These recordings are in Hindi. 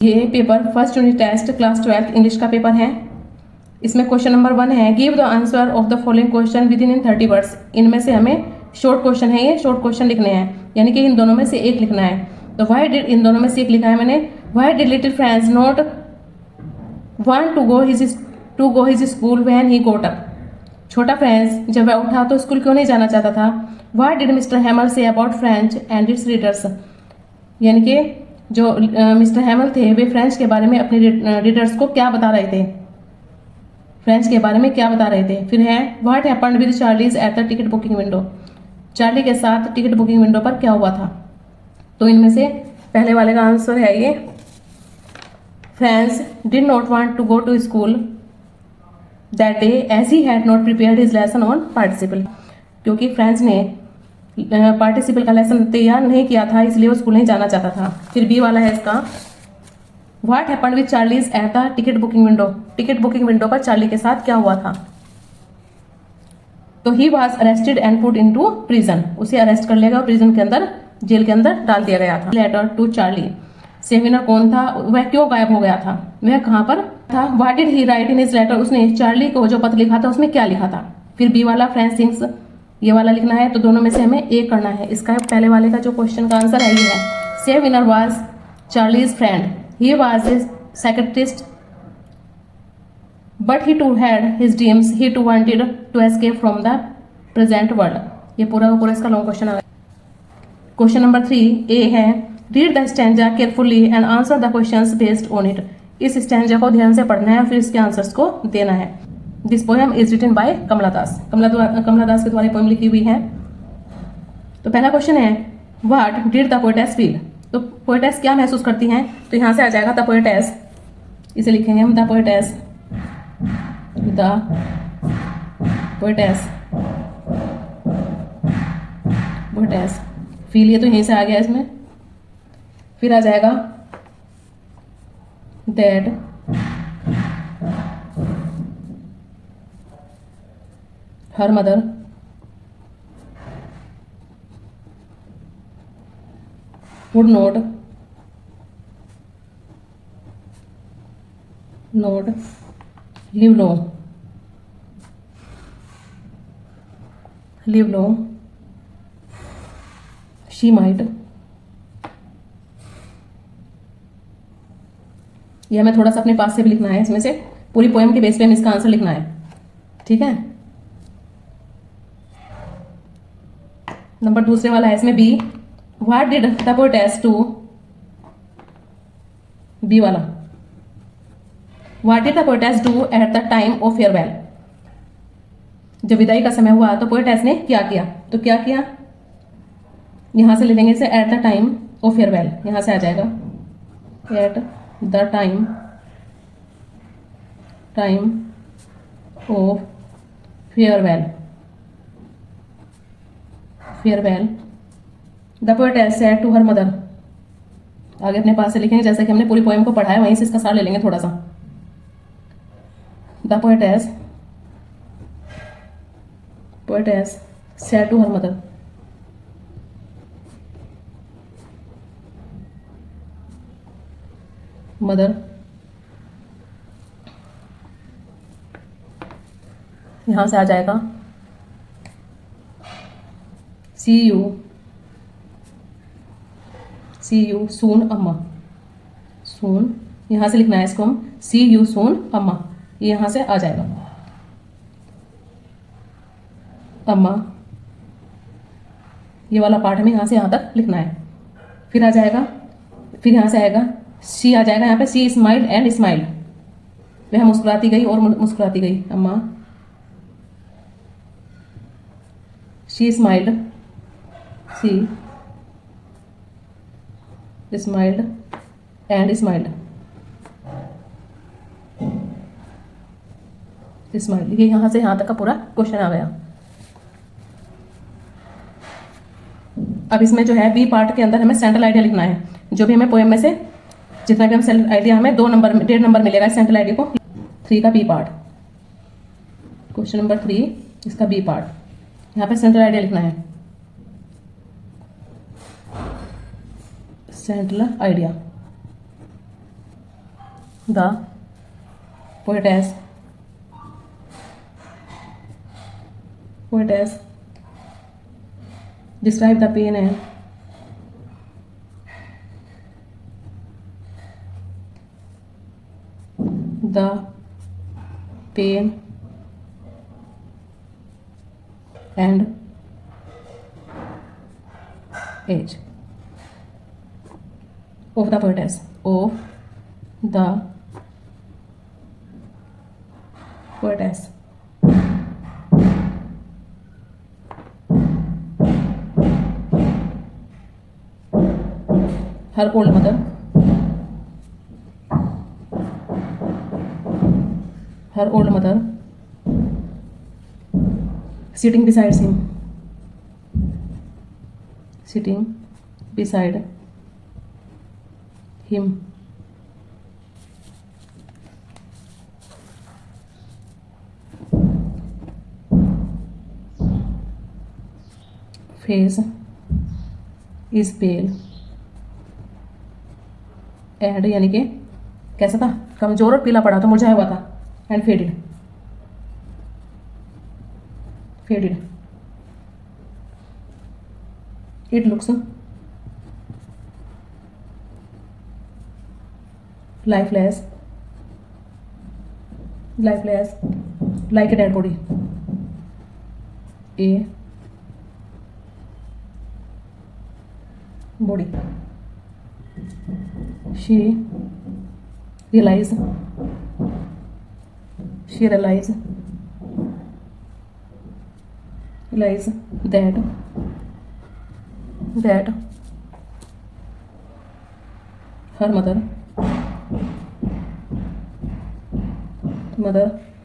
ये paper first unit test class 12 English का पेपर है। इसमें क्वेश्चन नंबर 1 है, give the answer of the following question within 30 words. इनमें से हमें शॉर्ट क्वेश्चन है, ये शॉर्ट क्वेश्चन लिखने हैं, यानी कि इन दोनों में से एक लिखना है। तो व्हाई डिड, इन दोनों में से एक लिखा है मैंने, why did little friends not want to go his school when he got up. छोटा फ्रेंड्स जब वह उठा तो स्कूल क्यों नहीं जाना चाहता था। What did mister hammer say about French and it's readers, यानी कि जो मिस्टर हैमल थे वे फ्रेंच के बारे में अपने रीडर्स को क्या बता रहे थे, फ्रेंच के बारे में क्या बता रहे थे। फिर है what happened with Charlie's at the ticket booking window, Charlie के साथ टिकट बुकिंग विंडो पर क्या हुआ था। तो इनमें से पहले वाले का आंसर है ये, friends did not want to go to school that day as he had not prepared his lesson on participle, क्योंकि फ्रेंड्स ने पार्टिसिपल का लेसन तैयार नहीं किया था इसलिए वो स्कूल नहीं जाना चाहता था। फिर बी वाला है इसका, what happened with Charlie's at the ticket booking window, ticket booking window पर चार्ली के साथ क्या हुआ था। तो he was arrested and put into prison, उसे अरेस्ट कर लिया गया, प्रिजन के अंदर, जेल के अंदर डाल दिया गया था। लेटर टू चार्ली, सेमिनर कौन था, वह क्यों गायब हो गया था, वह कहाँ पर था। What did he write in his letter, उसने चार्ली को जो पत्र लिखा था उसमें क्या लिखा था। फिर बी वाला फ्रेंच थिंग्स, ये वाला लिखना है। तो दोनों में से हमें एक करना है। इसका पहले वाले का जो क्वेश्चन का आंसर है ये है, seminar was Charley's friend, he was his psychiatrist but he too had his dreams, he too wanted to escape from the present world. ये पूरा इसका लॉन्ग क्वेश्चन आ गया। क्वेश्चन नंबर 3 ए है, read the stanza carefully and answer the questions based on it. इस स्टैंजा को ध्यान से पढ़ना है और फिर इसके आंसर्स को देना है। This poem is written by Kamala Das, Kamala Das के द्वारा पोएम लिखी हुई है। तो पहला क्वेश्चन है, what did the poetess feel. तो पोएटेस क्या महसूस करती हैं, तो यहाँ से आ जाएगा द पोएटेस, इसे लिखेंगे हम the poetess, the poetess, poetess feel, ये तो यहीं से आ गया इसमें। फिर आ जाएगा that her mother would not live long she might. यह हमें थोड़ा सा अपने पास से भी लिखना है, इसमें से पूरी पोएम के बेस पे हमें इसका आंसर लिखना है, ठीक है। नंबर दूसरे वाला है इसमें B, what did the poetess to, B वाला, what did the poetess do at the time of farewell. जब विदाई का समय हुआ तो पोएटेस ने क्या किया, तो क्या किया, यहां से ले लेंगे इसे, at the time of farewell, यहां से आ जाएगा at the time of farewell the poetess said to her mother. आगे अपने पास से लिखेंगे जैसे कि हमने पूरी पोएम को पढ़ा है, वहीं से इसका सार ले लेंगे थोड़ा सा। The poetess said to her mother, यहां से आ जाएगा सी यू सून अम्मा, सून, यहां से लिखना है इसको हम, सी यू सून अम्मा, ये यहां से आ जाएगा अम्मा, ये वाला पार्ट हमें यहां से यहां तक लिखना है। फिर आ जाएगा, फिर यहां से आएगा शी, आ जाएगा यहाँ पे शी स्माइल्ड एंड स्माइल्ड, वह मुस्कुराती गई और मुस्कुराती गई, अम्मा she smiled, she smiled and smiled, ये यहां से यहां तक का पूरा क्वेश्चन आ गया। अब इसमें जो है बी पार्ट के अंदर हमें सेंट्रल आइडिया लिखना है, जो भी हमें पोएम में से जितना भी हम सेंट्रल आइडिया, हमें 2 नंबर, 1.5 नंबर मिलेगा सेंट्रल आइडिया को। 3 का बी पार्ट, क्वेश्चन नंबर 3 इसका बी पार्ट, यहाँ पे सेंट्रल आइडिया लिखना है, central idea. The poetess describe the pain and the pain and age of the poetess her old mother sitting beside him face is pale and यानी कि कैसा था, कमजोर और पीला पड़ा तो मुरझाया हुआ था, and faded it looks lifeless like a dead body. She realized that her mother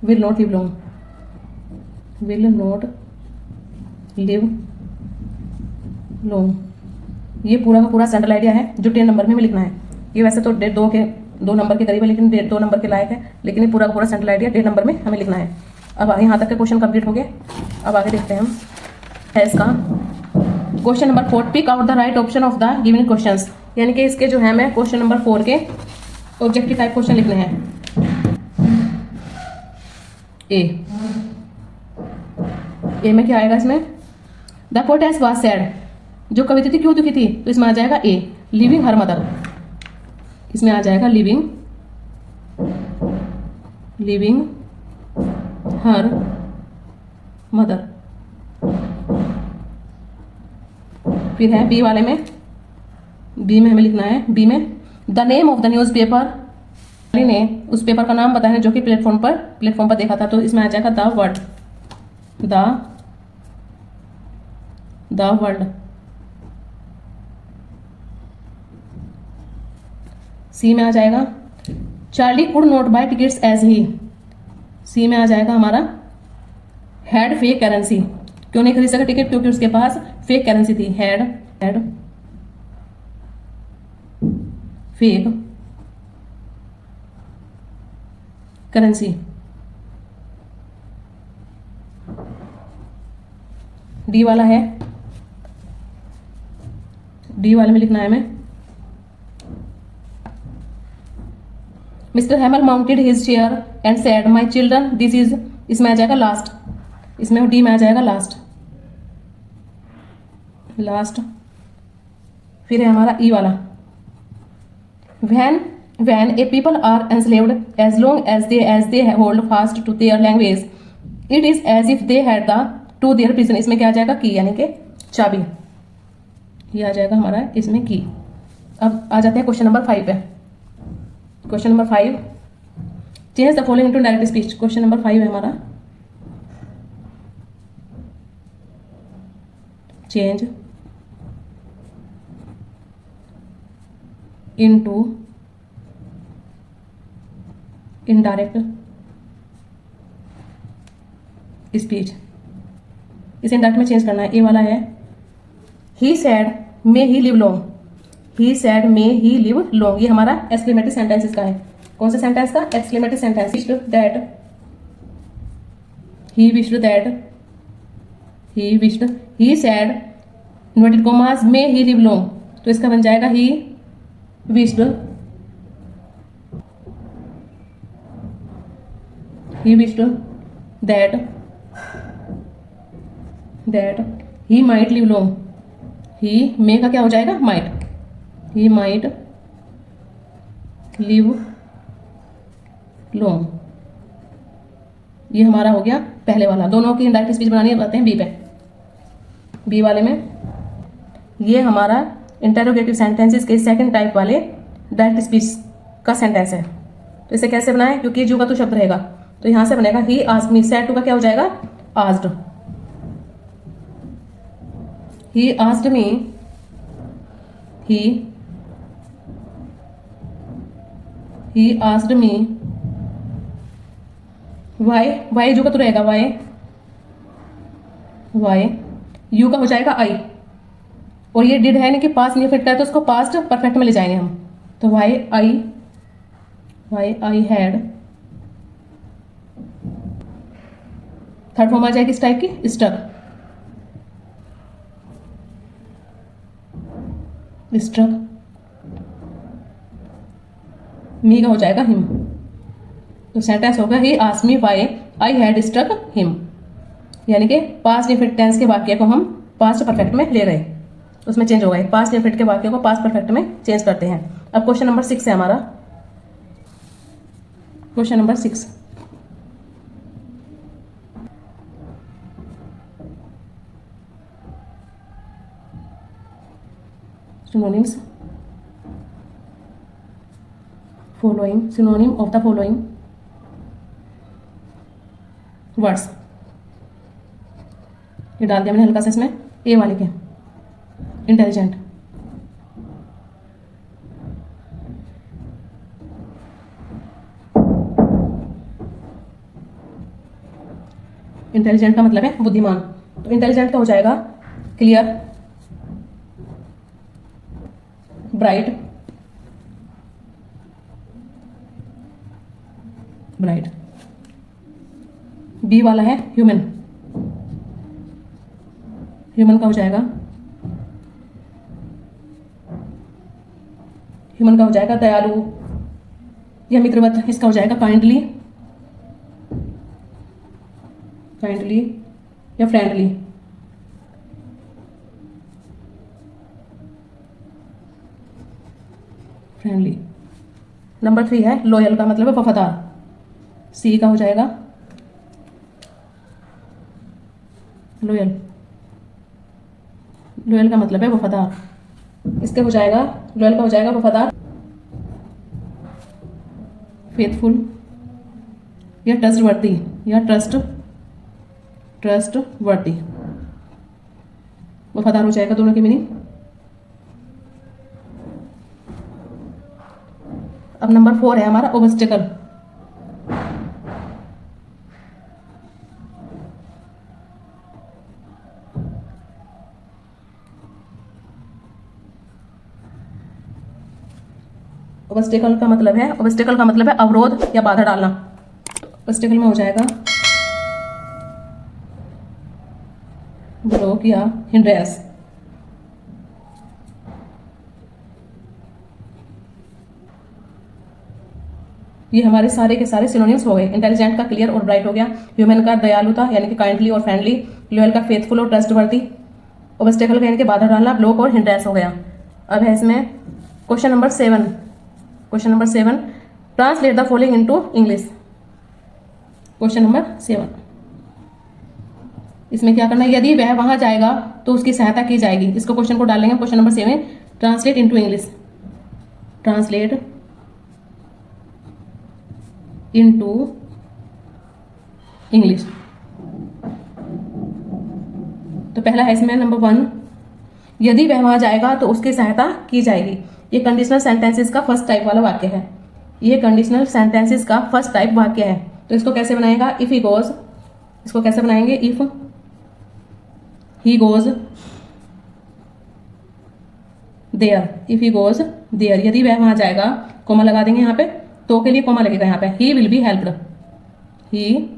will not live long. ये पूरा का पूरा सेंट्रल आइडिया है जो 10 नंबर में हमें लिखना है। ये वैसे तो 2 नंबर के करीब है, लेकिन 2 नंबर के लायक है, लेकिन ये पूरा का पूरा सेंट्रल आइडिया 10 नंबर में हमें लिखना है। अब यहाँ तक के क्वेश्चन कंप्लीट हो गए। अब आगे देखते हैं हम है इसका question number 4, pick out the right option of the given questions, यानी कि इसके जो है हमें क्वेश्चन नंबर 4 के ऑब्जेक्टिव टाइप क्वेश्चन लिखने हैं। ए में क्या आएगा, इसमें द पोएटेस वाज सैड, जो कविता थी क्यों दुखी थी, तो इसमें आ जाएगा ए लिविंग हर मदर, इसमें आ जाएगा लिविंग हर मदर। फिर है बी वाले में, बी में हमें लिखना है, बी में the name of the news paper ने उस पेपर का नाम बताया जो कि प्लेटफॉर्म पर देखा था, तो इसमें आ जाएगा द वर्ल्ड। सी में आ जाएगा Charley could not buy tickets as he, C में आ जाएगा हमारा हैड फेक करेंसी, क्यों नहीं खरीद सका टिकट, क्योंकि उसके पास फेक करेंसी थी, हैड फेक करेंसी। डी वाला है, डी वाले में लिखना है हमें mister hammer mounted his chair and said my children this is, इसमें आ जाएगा लास्ट, इसमें डी में आ जाएगा लास्ट। फिर है हमारा ई वाला, when a people are enslaved as long as they hold fast to their language it is as if they had the to their prison, इसमें क्या आ जाएगा की, यानी कि चाबी, ये आ जाएगा हमारा इसमें की। अब आ जाते हैं क्वेश्चन नंबर 5 पे। Question number 5, change the following to direct speech. Question number 5 है हमारा चेंज इनटू इनडायरेक्ट स्पीच, इसे इनडायरेक्ट में चेंज करना है। ए वाला है he said may he live long, he said may he live long, ये हमारा एक्सक्लेमेटरी सेंटेंस इसका है। कौन सा सेंटेंस का? Exclamatory sentence. He said inverted commas may he live long, तो इसका बन जाएगा he wished he wished that he might live long, he may का क्या हो जाएगा, might, he might live long. ये हमारा हो गया पहले वाला। दोनों की इनडायरेक्ट स्पीच बनानी है, बताते हैं बी पे। बी वाले में ये हमारा इंटेरोगेटिव सेंटेंसेस के सेकंड टाइप वाले डायरेक्ट स्पीच का सेंटेंस है। तो इसे कैसे बनाएं, क्योंकि जो का तो शब्द रहेगा, तो यहां से बनेगा he asked me, said to का क्या हो जाएगा, asked, he asked me, he asked me, why जो का तो रहेगा वाई यू का हो जाएगा आई, और ये डिड है ना कि पास्ट नहीं फिट का है, तो उसको पास्ट परफेक्ट में ले जाएंगे हम। तो why I had, third form आ जाएगी इस टाइप की, स्ट्रक मी का हो जाएगा हिम। तो सेंटेंस होगा he asked me why I had struck him, यानी कि पास्ट इंफिनिट टेंस के वाक्य को हम पास्ट परफेक्ट में ले गए, उसमें चेंज हो गए, पास्ट इंफिनिट के वाक्य को पास्ट परफेक्ट में चेंज करते हैं। अब क्वेश्चन नंबर 6 है हमारा, question number 6, synonyms following, synonym of the following words, ये डाल दिया मैंने हल्का सा इसमें ए वाले के, इंटेलिजेंट, इंटेलिजेंट का मतलब है बुद्धिमान, तो इंटेलिजेंट का हो जाएगा क्लियर, ब्राइट, बी वाला है ह्यूमन, ह्यूमन का हो जाएगा दयालु या मित्रवत, इसका हो जाएगा काइंडली या फ्रेंडली, नंबर 3 है लॉयल का मतलब है वफादार, सी का हो जाएगा लॉयल का मतलब है वफादार, इसके हो जाएगा लॉयल का हो जाएगा वफादार, फेथफुल या ट्रस्टवर्दी वफादार हो जाएगा, दोनों की मीनिंग। अब नंबर 4 है हमारा ऑब्स्टेकल, ऑब्स्टेकल का मतलब है अवरोध या बाधा डालना, ऑब्स्टेकल में हो जाएगा ब्लॉक या हिंड्रेंस। ये हमारे सारे के सारे सिनोनिम्स हो गए। इंटेलिजेंट का क्लियर और ब्राइट हो गया, ह्यूमन का दयालुता यानी कि काइंडली और फ्रेंडली, लॉयल का फेथफुल और ट्रस्टवर्दी, ऑब्स्टेकल का यानी कि बाधा डालना, ब्लॉक और हिंड्रेंस हो गया। अब है इसमें question number 7, translate the following into English. Question number 7, इसमें क्या करना है, यदि वह वहां जाएगा तो उसकी सहायता की जाएगी। इसको क्वेश्चन को डालेंगे question number 7, translate into English, translate into English. तो पहला है इसमें नंबर 1, यदि वह वहां जाएगा तो उसकी सहायता की जाएगी। ये कंडीशनल सेंटेंसेस का फर्स्ट टाइप वाला वाक्य है, ये कंडीशनल सेंटेंसेस का फर्स्ट टाइप वाक्य है। तो इसको कैसे बनाएगा, इफ ही गोज, इसको कैसे बनाएंगे, if he goes there, if he goes there, यदि वह वहां जाएगा, कोमा लगा देंगे यहाँ पे, तो के लिए कोमा लगेगा यहाँ पे, he will be helped, he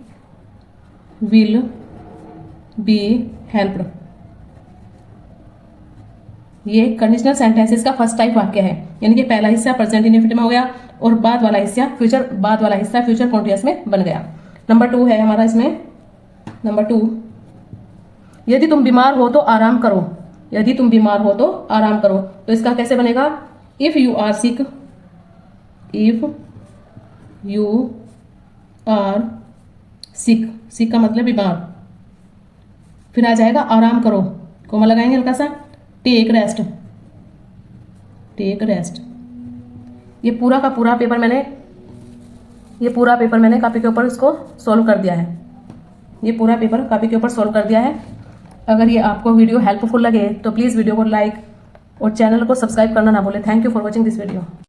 will be helped. ये कंडीशनल सेंटेंसेस का फर्स्ट टाइप वाक्य है, यानी कि पहला हिस्सा प्रेजेंट इंडेफिनिट में हो गया और बाद वाला हिस्सा फ्यूचर कॉन्टिन्यूअस में बन गया। नंबर 2 है हमारा इसमें, नंबर 2, यदि तुम बीमार हो तो आराम करो, यदि तुम बीमार हो तो आराम करो। तो इसका कैसे बनेगा, if you are sick, if you are sick, sick का मतलब बीमार, फिर आ जाएगा आराम करो, कोमा लगाएंगे हल्का सा, टेक रेस्ट, टेक रेस्ट। ये पूरा का पूरा पेपर मैंने, ये पूरा पेपर मैंने कॉपी के ऊपर इसको सॉल्व कर दिया है, ये पूरा पेपर कॉपी के ऊपर सॉल्व कर दिया है। अगर ये आपको वीडियो हेल्पफुल लगे तो प्लीज़ वीडियो को लाइक और चैनल को सब्सक्राइब करना ना भूलें। Thank you for watching this video.